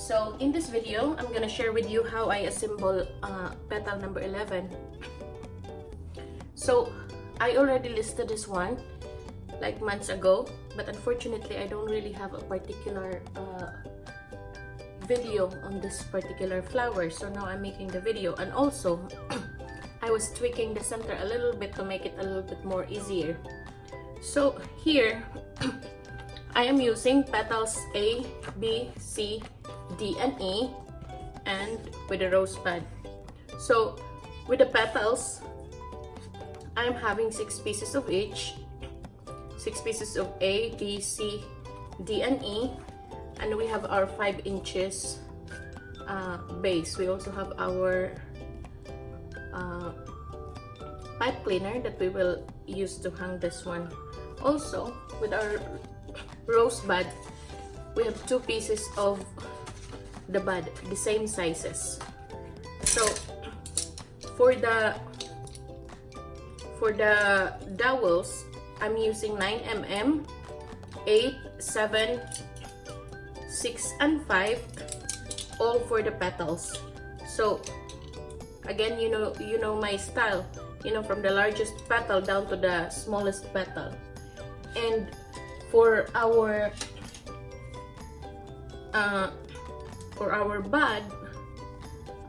So in this video, I'm gonna share with you how I assemble petal number 11. So I already listed this one like months ago, but unfortunately I don't really have a particular video on this particular flower, so now I'm making the video. And also I was tweaking the center a little bit to make it a little bit more easier. So here I am using petals A, B, C, D, and E, and with a rose bud. So with the petals, I'm having 6 pieces of each, 6 pieces of A, B, C, D, and E, and we have our 5 inches base. We also have our pipe cleaner that we will use to hang this one. Also, with our rose bud, we have 2 pieces of the bud, the same sizes. So for the dowels, I'm using 9 mm, 8, 7, 6, and 5, all for the petals. So again, you know my style, from the largest petal down to the smallest petal. And for our bud,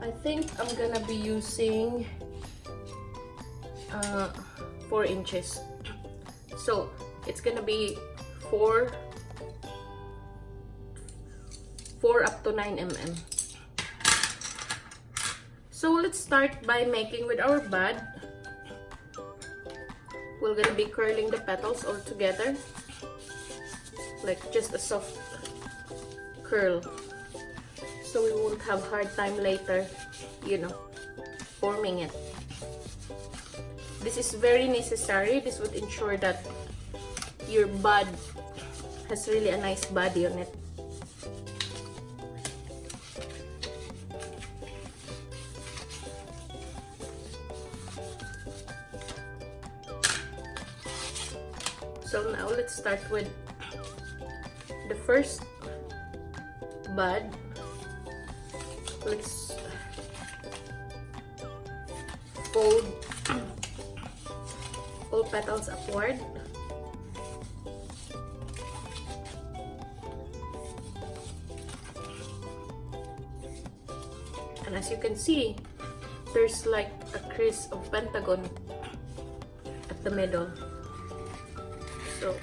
I think I'm gonna be using 4 inches. So it's gonna be 4 up to 9 mm. So let's start by making with our bud. We're gonna be curling the petals all together, like just a soft curl, so we won't have hard time later, forming it. This is very necessary. This would ensure that your bud has really a nice body on it. So now let's start with the first bud. Let's fold all petals upward. And as you can see, there's like a crease of pentagon at the middle. So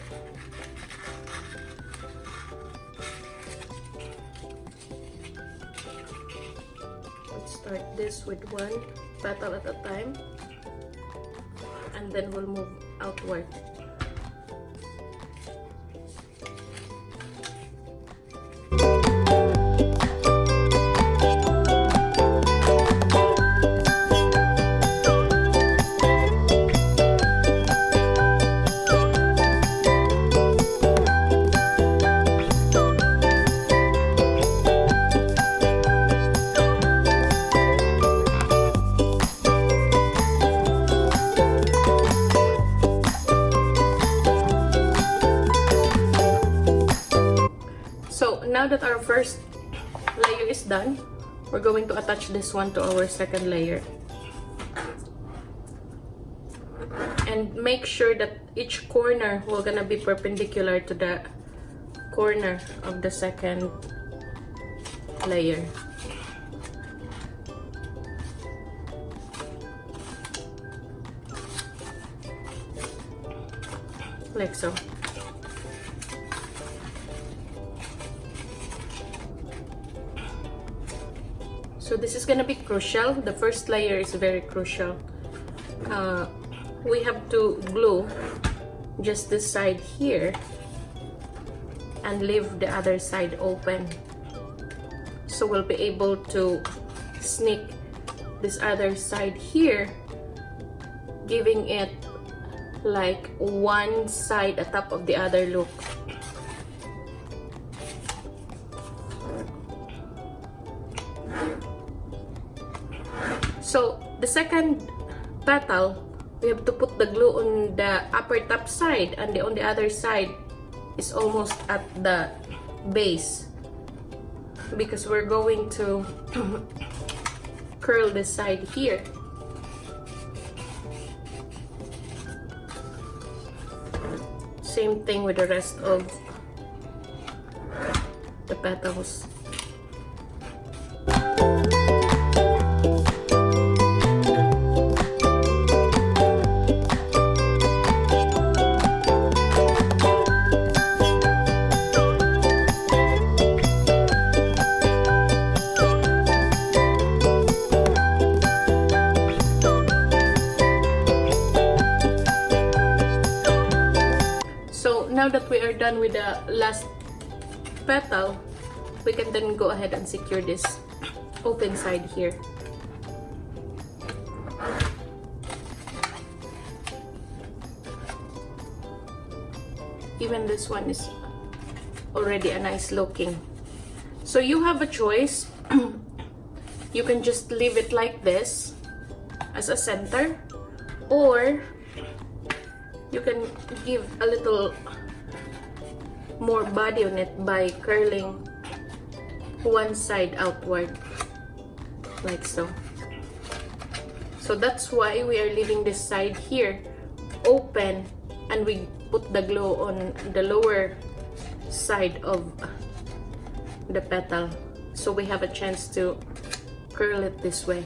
let's start this with 1 petal at a time, and then we'll move outward. Now that our first layer is done, we're going to attach this one to our second layer. And make sure that each corner will gonna be perpendicular to the corner of the second layer. Like so. So this is gonna be crucial. The first layer is very crucial. We have to glue just this side here and leave the other side open. So we'll be able to sneak this other side here, giving it like one side atop of the other look. So the second petal, we have to put the glue on the upper top side, and on the other side is almost at the base. because we're going to curl this side here. Same thing with the rest of the petals. Now that we are done with the last petal, we can then go ahead and secure this open side here. Even this one is already a nice looking. So you have a choice. You can just leave it like this as a center, or you can give a little more body on it by curling one side outward like so. So that's why we are leaving this side here open, and we put the glue on the lower side of the petal, so we have a chance to curl it this way.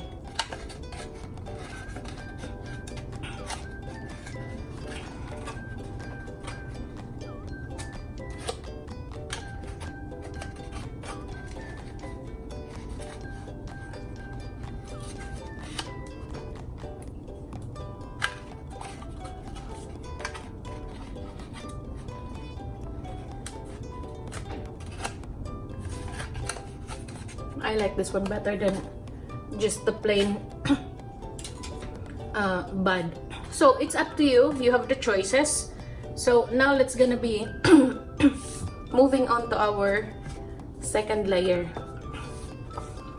I like this one better than just the plain bud. So it's up to you. You have the choices. So now let's gonna be moving on to our second layer.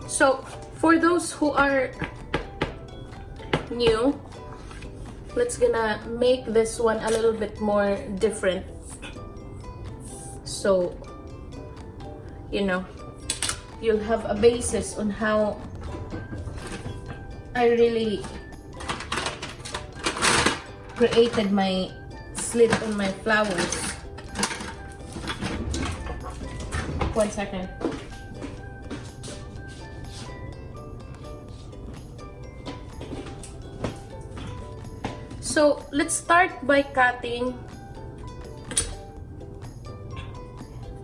So for those who are new, let's gonna make this one a little bit more different. So, you know, you'll have a basis on how I really created my slit on my flowers. 1 second. So let's start by cutting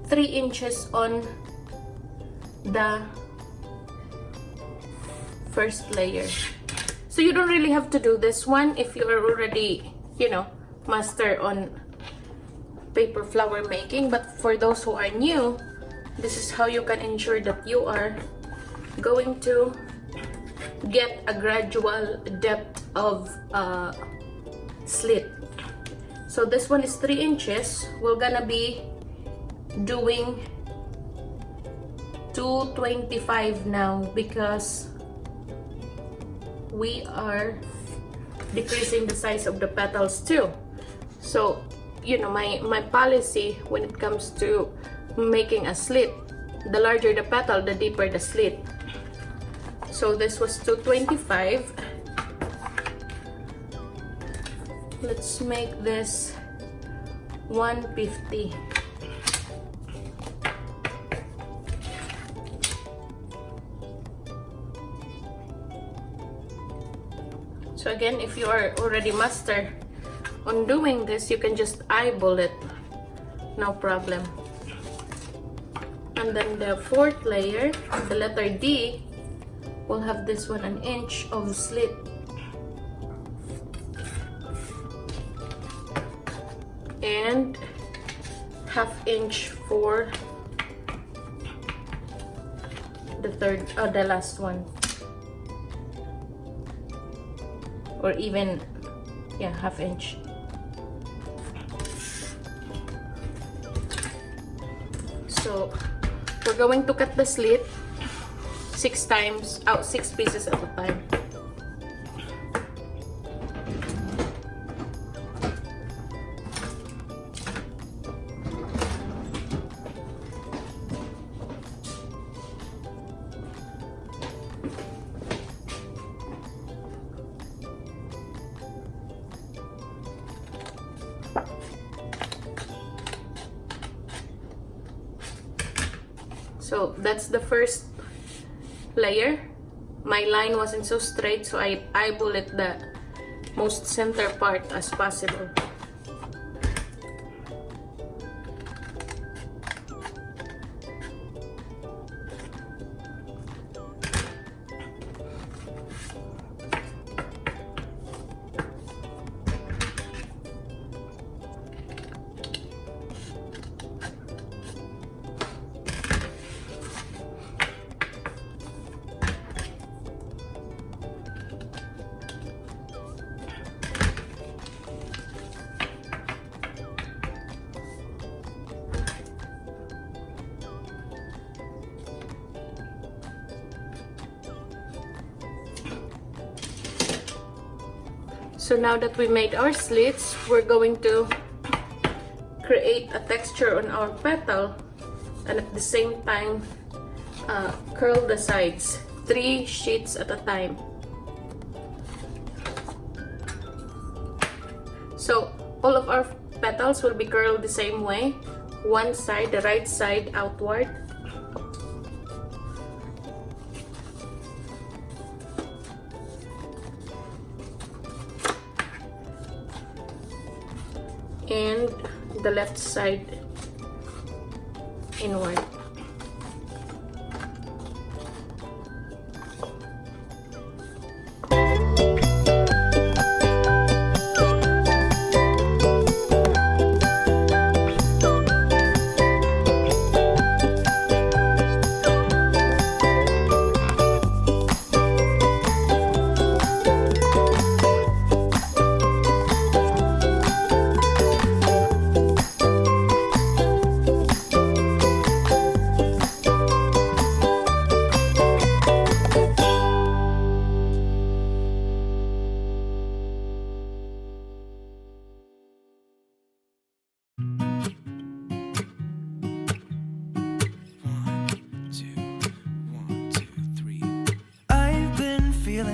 3 inches on the first layer. So you don't really have to do this one if you are already, you know, master on paper flower making, but for those who are new, this is how you can ensure that you are going to get a gradual depth of slit. So this one is 3 inches. We're gonna be doing 225 now because we are decreasing the size of the petals too. So, you know, my policy when it comes to making a slit, the larger the petal, the deeper the slit. So this was 225. Let's make this 150. So again, if you are already master on doing this, you can just eyeball it, no problem. And then the fourth layer, the letter D, will have this one 1 inch of slit. And 1/2 inch for the last one. Or even, yeah, 1/2 inch. So we're going to cut the slit 6 times, 6 pieces at a time. So that's the first layer. My line wasn't so straight, so I eyeballed the most center part as possible. So now that we made our slits, we're going to create a texture on our petal and at the same time curl the sides 3 sheets at a time. So all of our petals will be curled the same way, one side, the right side outward. And the left side inward.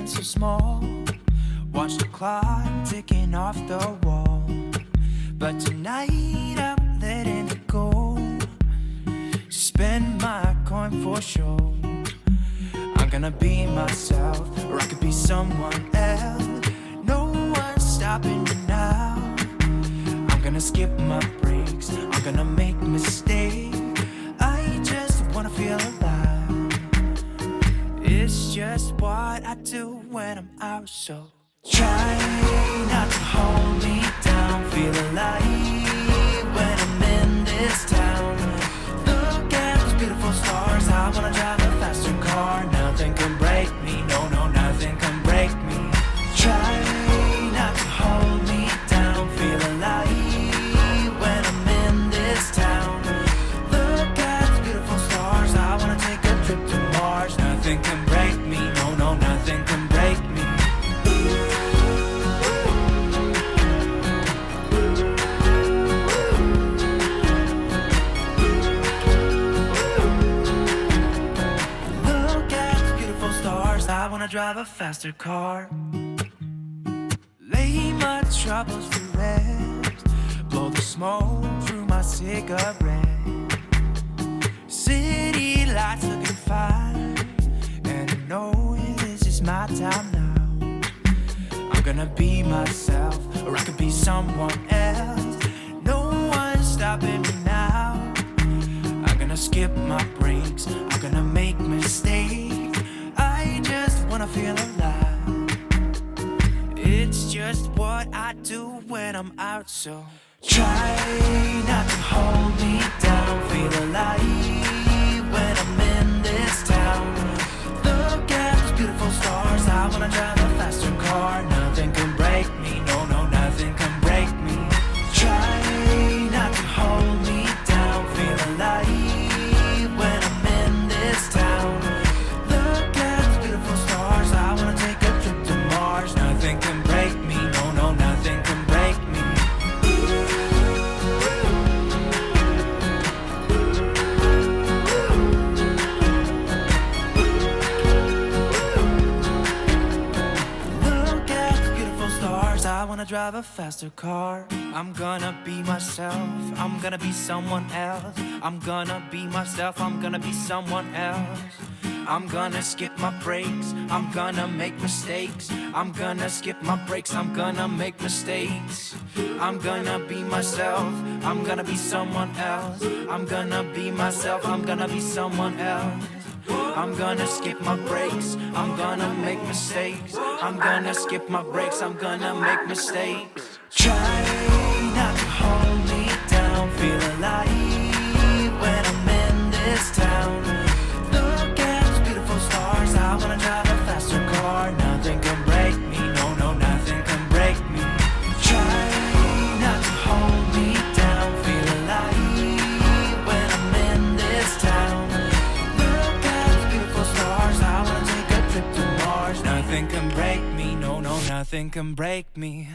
So small, watch the clock ticking off the wall. But tonight I'm letting it go. Spend my coin for sure. I'm gonna be myself, or I could be someone else. No one's stopping me now. I'm gonna skip my breaks, I'm gonna make mistakes. I just wanna feel alive. It's just what I do when I'm out, so try not to hold me down. Feel alive when I'm in this town. Look at those beautiful stars. I wanna drive a faster car. Nothing can break me, no, no, nothing can break me. Try not to hold me down. Feel alive when I'm in this town. Look at those beautiful stars. I wanna take a trip to Mars. Nothing can break me, no, no, nothing can break me. Look at the beautiful stars. I wanna drive a faster car. Lay my troubles to rest. Blow the smoke through my cigarette. City lights looking fine, and I know this is my time now. I'm gonna be myself, or I could be someone else. No one's stopping me now. I'm gonna skip my breaks, I'm gonna make mistakes. I just wanna feel alive. It's just what I do when I'm out, so try not to hold me down. Feel alive when I'm in this town. Look at those beautiful stars. I wanna drive a faster car. Nothing can break me, no, no, nothing can break me. Try not to hold me down. Feel alive when I'm in this town. Look at those beautiful stars. I wanna take a trip to Mars. Nothing can break me, no, no, nothing can break me. Look at wanna drive a faster car. I'm gonna be myself, I'm gonna be someone else. I'm gonna be myself, I'm gonna be someone else. I'm gonna skip my breaks, I'm gonna make mistakes. I'm gonna skip my breaks, I'm gonna make mistakes. I'm gonna be myself, I'm gonna be someone else. I'm gonna be myself, I'm gonna be someone else. I'm gonna skip my breaks, I'm gonna make mistakes. I'm gonna skip my breaks, I'm gonna make mistakes. Try not to hold me down, feel alive when I'm in this town. Look at those beautiful stars, I wanna drive a faster car. Nothing can break me, no, no, nothing can break me. Try not to hold me down, feel alive when I'm in this town. Look at those beautiful stars, I wanna take a trip to Mars. Nothing can break me, no, no, nothing can break me.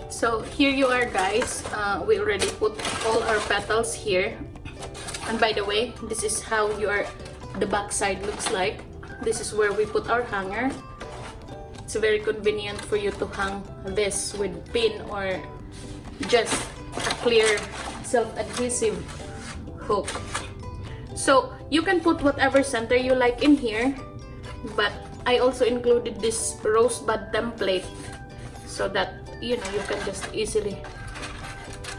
So here you are, guys. We already put all our petals here. And by the way, this is how the back side looks like. This is where we put our hanger. It's very convenient for you to hang this with pin or just a clear self-adhesive hook. So you can put whatever center you like in here, but I also included this rosebud template so that you can just easily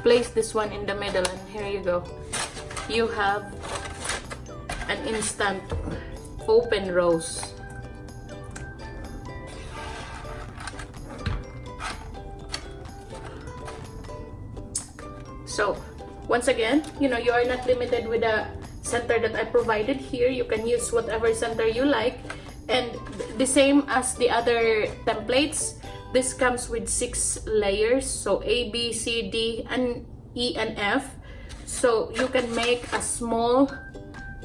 place this one in the middle, and here you go. You have an instant open rose. So once again, you are not limited with the center that I provided here. You can use whatever center you like, and the same as the other templates. This comes with 6 layers, so A, B, C, D, and E, and F. So you can make a small,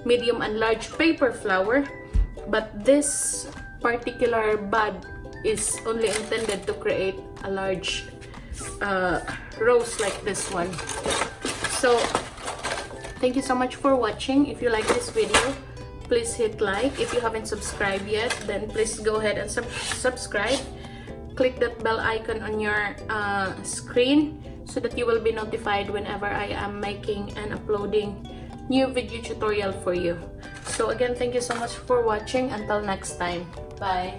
medium, and large paper flower, but this particular bud is only intended to create a large rose like this one. So thank you so much for watching. If you like this video, please hit like. If you haven't subscribed yet, then please go ahead and subscribe. Click that bell icon on your screen so that you will be notified whenever I am making and uploading new video tutorial for you. So again, thank you so much for watching. Until next time, bye.